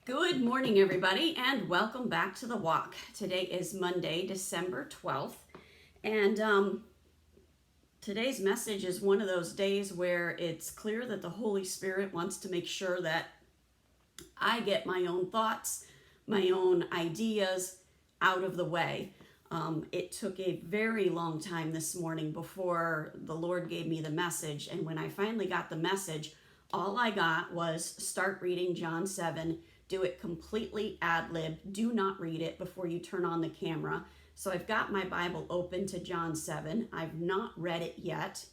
Good morning, everybody, and welcome back to The Walk. Today is Monday, December 12th, and today's message is one of those days where it's clear that the Holy Spirit wants to make sure that I get my own thoughts, my own ideas out of the way. It took a very long time this morning before the Lord gave me the message, and when I finally got the message, all I got was start reading John 7. Do it completely ad-lib. Do not read it before you turn on the camera. So I've got my Bible open to John 7. I've not read it yet,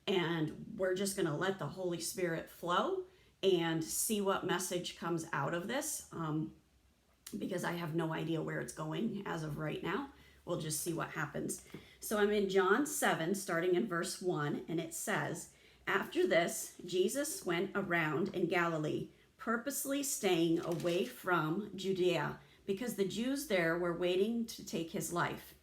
and we're just going to let the Holy Spirit flow and see what message comes out of this, because I have no idea where it's going as of right now. We'll just see what happens. So I'm in John 7, starting in verse 1, and it says, "After this, Jesus went around in Galilee, purposely staying away from Judea, because the Jews there were waiting to take his life.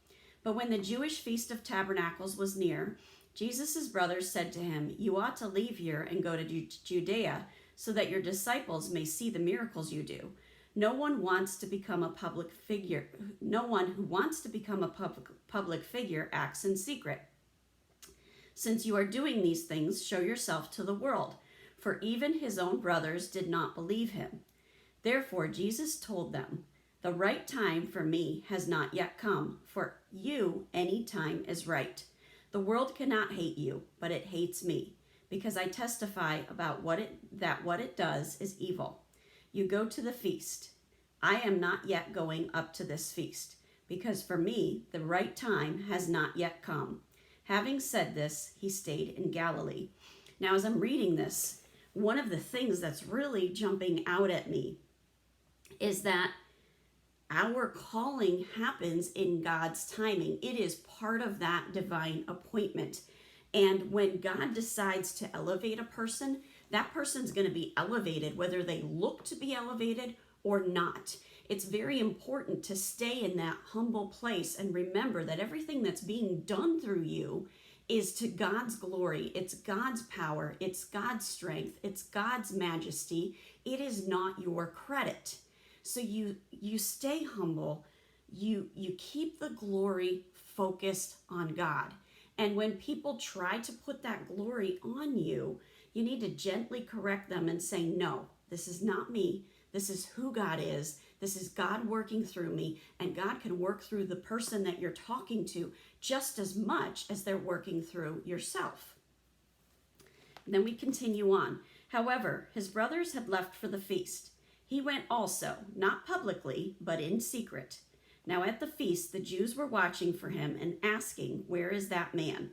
But when the Jewish Feast of Tabernacles was near, Jesus' brothers said to him, 'You ought to leave here and go to Judea, so that your disciples may see the miracles you do. No one who wants to become a public figure acts in secret. Since you are doing these things, show yourself to the world.' For even his own brothers did not believe him. Therefore Jesus told them, 'The right time for me has not yet come. For you, any time is right. The world cannot hate you, but it hates me, because I testify about what it does is evil. You go to the feast. I am not yet going up to this feast, because for me the right time has not yet come.' Having said this, he stayed in Galilee." Now, as I'm reading this, one of the things that's really jumping out at me is that our calling happens in God's timing. It is part of that divine appointment. And when God decides to elevate a person, that person's going to be elevated, whether they look to be elevated or not. It's very important to stay in that humble place and remember that everything that's being done through you is to God's glory. It's God's power. It's God's strength. It's God's majesty. It is not your credit. So you stay humble. You keep the glory focused on God. And when people try to put that glory on you, you need to gently correct them and say, "No, this is not me. This is who God is. This is God working through me, and God can work through the person that you're talking to just as much as they're working through yourself." And then we continue on. "However, his brothers had left for the feast. He went also, not publicly, but in secret. Now at the feast, the Jews were watching for him and asking, 'Where is that man?'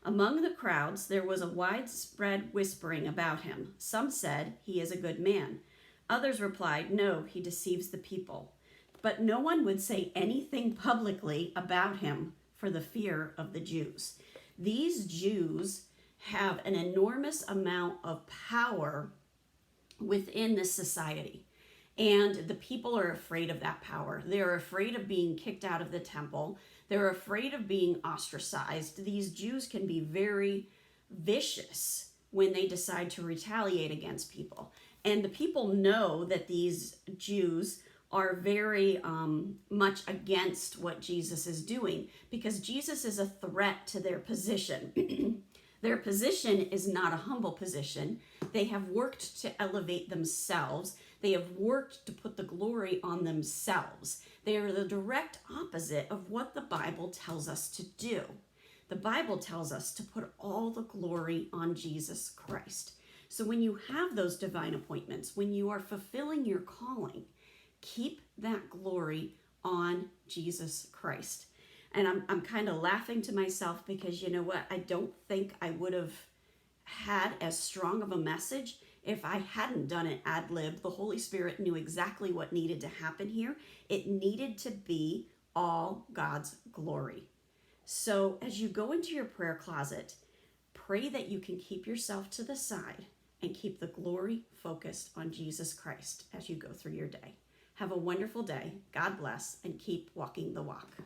Among the crowds, there was a widespread whispering about him. Some said, 'He is a good man.' Others replied, 'No, he deceives the people.' But no one would say anything publicly about him for the fear of the Jews." These Jews have an enormous amount of power within this society. And the people are afraid of that power. They're afraid of being kicked out of the temple. They're afraid of being ostracized. These Jews can be very vicious when they decide to retaliate against people. And the people know that these Jews are very much against what Jesus is doing, because Jesus is a threat to their position. Their position is not a humble position. They have worked to elevate themselves. They have worked to put the glory on themselves. They are the direct opposite of what the Bible tells us to do. The Bible tells us to put all the glory on Jesus Christ. So when you have those divine appointments, when you are fulfilling your calling, keep that glory on Jesus Christ. And I'm kind of laughing to myself because, you know what, I don't think I would have had as strong of a message if I hadn't done it ad lib. The Holy Spirit knew exactly what needed to happen here. It needed to be all God's glory. So as you go into your prayer closet, pray that you can keep yourself to the side and keep the glory focused on Jesus Christ as you go through your day. Have a wonderful day. God bless, and keep walking the walk.